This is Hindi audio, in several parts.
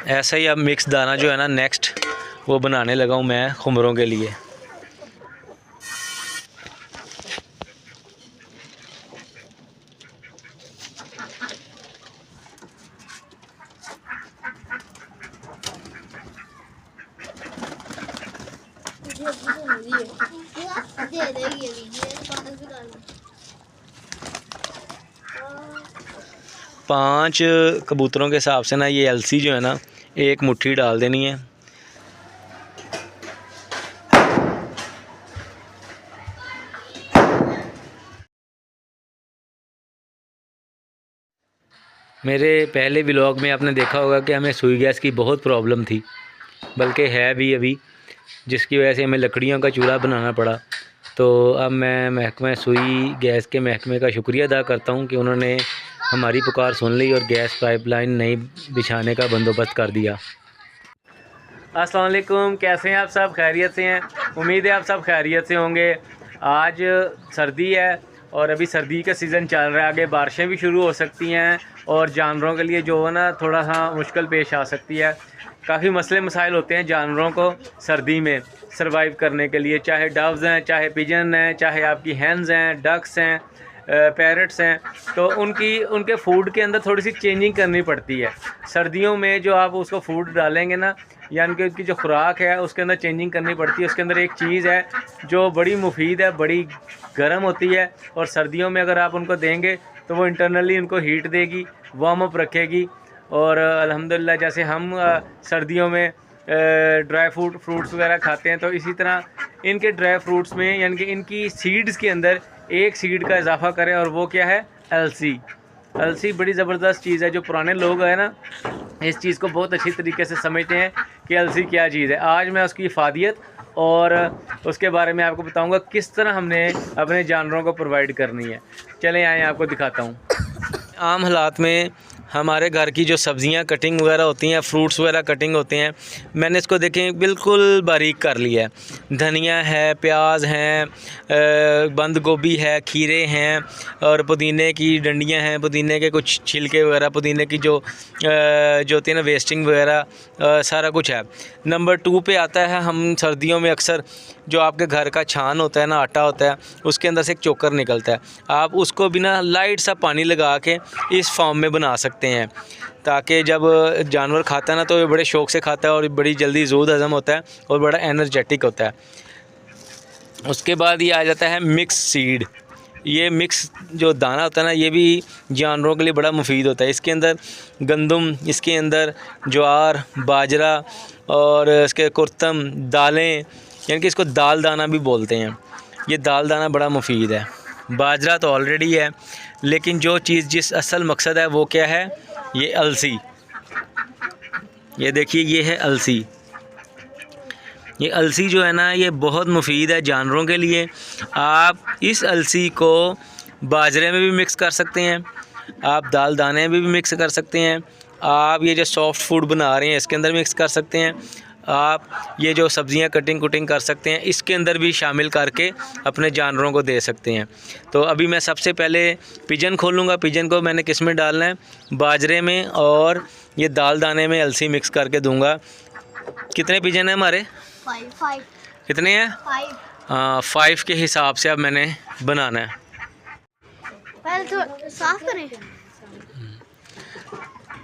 ऐसा ही अब मिक्स दाना जो है ना नेक्स्ट वो बनाने लगा हूँ मैं खुमरों के लिए। पांच कबूतरों के हिसाब से ना ये अलसी जो है ना एक मुट्ठी डाल देनी है। मेरे पहले व्लॉग में आपने देखा होगा कि हमें सुई गैस की बहुत प्रॉब्लम थी, बल्कि है भी अभी, जिसकी वजह से हमें लकड़ियों का चूल्हा बनाना पड़ा। तो अब मैं महकमा सुई गैस के महकमे का शुक्रिया अदा करता हूँ कि उन्होंने हमारी पुकार सुन ली और गैस पाइपलाइन नई बिछाने का बंदोबस्त कर दिया। अस्सलाम वालेकुम, कैसे हैं आप सब? खैरियत से हैं? उम्मीद है आप सब खैरियत से होंगे। आज सर्दी है और अभी सर्दी का सीज़न चल रहा है, आगे बारिशें भी शुरू हो सकती हैं और जानवरों के लिए जो है ना थोड़ा सा मुश्किल पेश आ सकती है। काफ़ी मसले मसाइल होते हैं जानवरों को सर्दी में सरवाइव करने के लिए, चाहे डव्स हैं, चाहे पिजन हैं, चाहे आपकी हैंस हैं, डक्स हैं, पैरट्स हैं। तो उनके फूड के अंदर थोड़ी सी चेंजिंग करनी पड़ती है। सर्दियों में जो आप उसको फूड डालेंगे ना, यानी कि उसकी जो खुराक है उसके अंदर चेंजिंग करनी पड़ती है। उसके अंदर एक चीज़ है जो बड़ी मुफीद है, बड़ी गर्म होती है, और सर्दियों में अगर आप उनको देंगे तो वो इंटरनली उनको हीट देगी, वार्म अप रखेगी। और अल्हम्दुलिल्लाह जैसे हम सर्दियों में ड्राई फ्रूट्स वगैरह खाते हैं, तो इसी तरह इनके ड्राई फ्रूट्स में यानी कि इनकी सीड्स के अंदर एक सीड का इजाफा करें, और वो क्या है? अलसी। अलसी बड़ी ज़बरदस्त चीज़ है। जो पुराने लोग हैं ना इस चीज़ को बहुत अच्छी तरीके से समझते हैं कि अलसी क्या चीज़ है। आज मैं उसकी इफ़ादियत और उसके बारे में आपको बताऊंगा किस तरह हमने अपने जानवरों को प्रोवाइड करनी है। चलें आए आपको दिखाता हूँ। आम हालात में हमारे घर की जो सब्ज़ियाँ कटिंग वगैरह होती हैं, फ्रूट्स वगैरह कटिंग होते हैं, मैंने इसको देखें बिल्कुल बारीक कर लिया है। धनिया है, प्याज हैं, बंद गोभी है, खीरे हैं, और पुदीने की डंडियाँ हैं, पुदीने के कुछ छिलके वगैरह, पुदीने की जो होती है ना वेस्टिंग वगैरह, सारा कुछ है। नंबर 2 पे आता है, हम सर्दियों में अक्सर जो आपके घर का छान होता है ना, आटा होता है, उसके अंदर से एक चोकर निकलता है। आप उसको बिना लाइट सा पानी लगा के इस फॉर्म में बना सकते हैं, ताकि जब जानवर खाता है ना तो ये बड़े शौक़ से खाता है और बड़ी जल्दी ज़ूद हज़म होता है और बड़ा एनर्जेटिक होता है। उसके बाद ये आ जाता है मिक्स सीड। ये मिक्स जो दाना होता है ना, ये भी जानवरों के लिए बड़ा मुफीद होता है। इसके अंदर गंदम, इसके अंदर ज्वार, बाजरा और इसके कुर्तम, दालें, यानी कि इसको दाल दाना भी बोलते हैं। ये दाल दाना बड़ा मुफीद है। बाजरा तो ऑलरेडी है, लेकिन जो चीज़ जिस असल मकसद है वो क्या है? ये अलसी। ये देखिए, ये है अलसी। ये अलसी जो है ना ये बहुत मुफीद है जानवरों के लिए। आप इस अलसी को बाजरे में भी मिक्स कर सकते हैं, आप दाल दाने में भी मिक्स कर सकते हैं, आप ये जो सॉफ्ट फूड बना रहे हैं इसके अंदर मिक्स कर सकते हैं, आप ये जो सब्ज़ियां कटिंग कुटिंग कर सकते हैं इसके अंदर भी शामिल करके अपने जानवरों को दे सकते हैं। तो अभी मैं सबसे पहले पिजन खोलूँगा। पिजन को मैंने किस में डालना है? बाजरे में, और ये दाल दाने में अलसी मिक्स करके दूँगा। कितने पिजन हैं हमारे? 5। कितने हैं? 5। 5 के हिसाब से अब मैंने बनाना है। पहले तो साफ करें।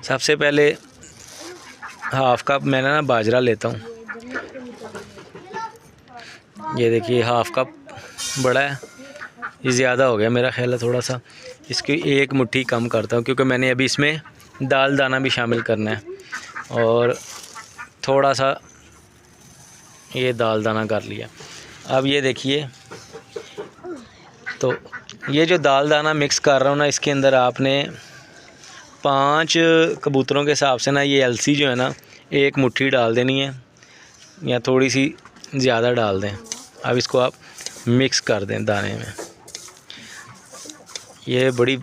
सबसे पहले हाफ़ कप मैंने ना बाजरा लेता हूँ। ये देखिए हाफ़ कप बड़ा है, ये ज़्यादा हो गया मेरा ख्याल है थोड़ा सा। इसकी एक मुट्ठी कम करता हूँ क्योंकि मैंने अभी इसमें दाल दाना भी शामिल करना है, और थोड़ा सा ये दाल दाना कर लिया। अब ये देखिए, तो ये जो दाल दाना मिक्स कर रहा हूँ ना, इसके अंदर आपने 5 कबूतरों के हिसाब से ना ये अलसी जो है ना एक मुट्ठी डाल देनी है, या थोड़ी सी ज़्यादा डाल दें। अब इसको आप मिक्स कर दें दाने में। ये बड़ी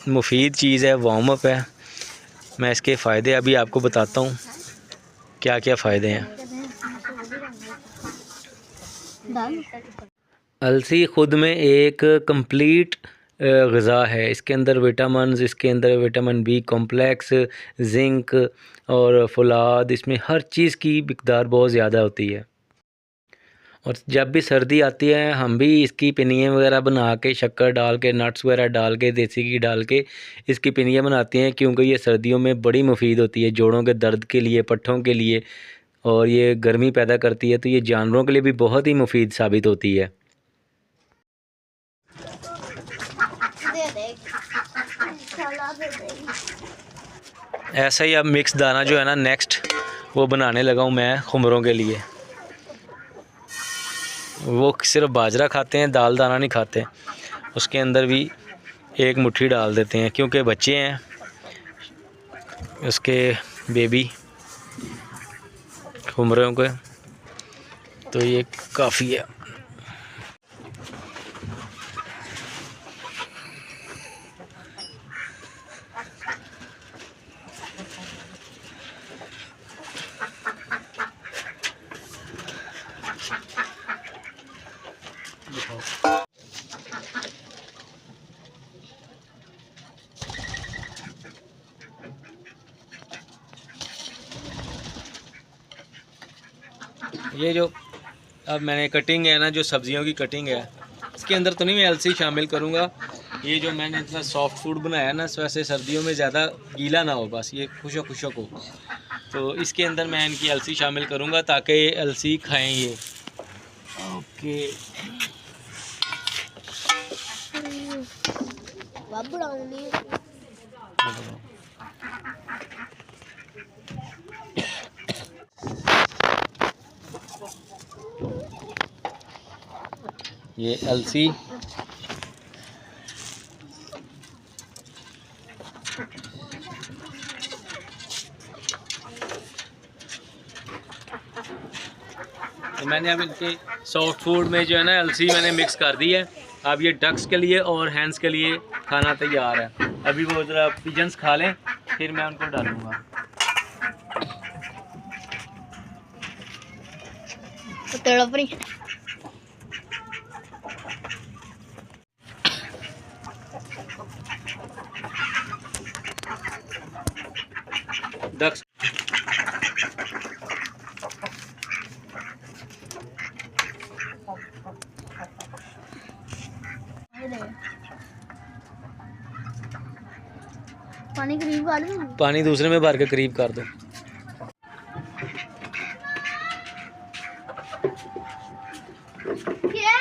मुफीद चीज़ है, वार्म अप है। मैं इसके फ़ायदे अभी आपको बताता हूँ क्या क्या फ़ायदे हैं। अलसी ख़ुद में एक कंप्लीट ग़िज़ा है। इसके अंदर विटामिन्स, इसके अंदर विटामिन बी कॉम्प्लेक्स, जिंक और फुलाद, इसमें हर चीज़ की मिक़दार बहुत ज़्यादा होती है। और जब भी सर्दी आती है हम भी इसकी पिनिया वगैरह बना के, शक्कर डाल के, नट्स वगैरह डाल के, देसी घी डाल के इसकी पिनिया बनाते हैं, क्योंकि ये सर्दियों में बड़ी मुफीद होती है जोड़ों के दर्द के लिए, पट्ठों के लिए, और ये गर्मी पैदा करती है, तो ये जानवरों के लिए भी बहुत ही मुफीद साबित होती है। दे दे इंशाल्लाह दे देगी। ऐसा ही अब मिक्स दाना जो है ना नेक्स्ट वो बनाने लगा हूँ मैं खुमरों के लिए। वो सिर्फ बाजरा खाते हैं, दाल दाना नहीं खाते। उसके अंदर भी एक मुट्ठी डाल देते हैं, क्योंकि बच्चे हैं उसके बेबी खुमरों के, तो ये काफ़ी है। ये जो अब मैंने कटिंग है ना, जो सब्जियों की कटिंग है, इसके अंदर तो नहीं मैं अलसी शामिल करूँगा। ये जो मैंने इतना सॉफ्ट फूड बनाया ना, वैसे सर्दियों में ज़्यादा गीला ना हो, बस ये खुशक खुशक हो, तो इसके अंदर मैं इनकी अलसी शामिल करूँगा ताकि अलसी खाएं ये। ओके, ये अलसी तो मैंने अब इनके सॉफ्ट फूड में जो है ना अलसी मैंने मिक्स कर दी है। अब ये डक्स के लिए और हैंड्स के लिए खाना तैयार है। अभी वो ज़रा पिजन्स खा लें, फिर मैं उनको डालूँगा। डक्स पानी करीब कर दूं? पानी दूसरे में भर के करीब कर दो। क्या?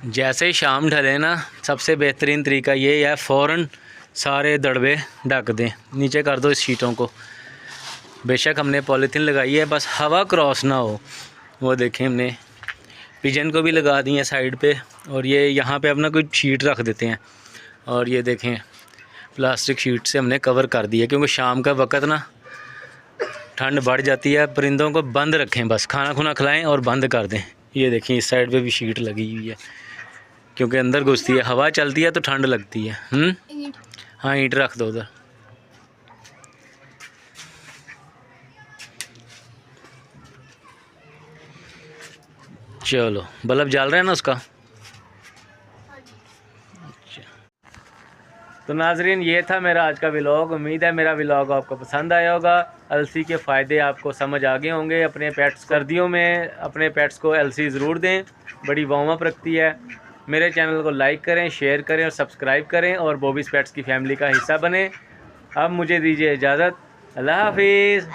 जैसे ही शाम ढले ना, सबसे बेहतरीन तरीका ये है, फ़ौरन सारे दड़बे ढक दें, नीचे कर दो इस शीटों को। बेशक हमने पॉलीथीन लगाई है, बस हवा क्रॉस ना हो। वो देखें हमने पिजन को भी लगा दी है साइड पे, और ये यहाँ पे अपना कोई शीट रख देते हैं, और ये देखें प्लास्टिक शीट से हमने कवर कर दिया, क्योंकि शाम का वक्त ना ठंड बढ़ जाती है। परिंदों को बंद रखें, बस खाना खुना खिलाएं और बंद कर दें। ये देखें इस साइड पे भी शीट लगी हुई है, क्योंकि अंदर घुसती है, हवा चलती है तो ठंड लगती है। हाँ, ईंट रख दो उधर। चलो, बल्ब जल रहा है ना उसका। अच्छा, तो नाजरीन ये था मेरा आज का व्लॉग। उम्मीद है मेरा व्लॉग आपको पसंद आया होगा। अलसी के फ़ायदे आपको समझ आ गए होंगे। अपने पेट्स सर्दियों में अपने पेट्स को अलसी ज़रूर दें, बड़ी वार्म अप रखती है। मेरे चैनल को लाइक करें, शेयर करें और सब्सक्राइब करें, और बॉबीज़ पेट्स की फैमिली का हिस्सा बनें। अब मुझे दीजिए इजाज़त। अल्लाह हाफिज़।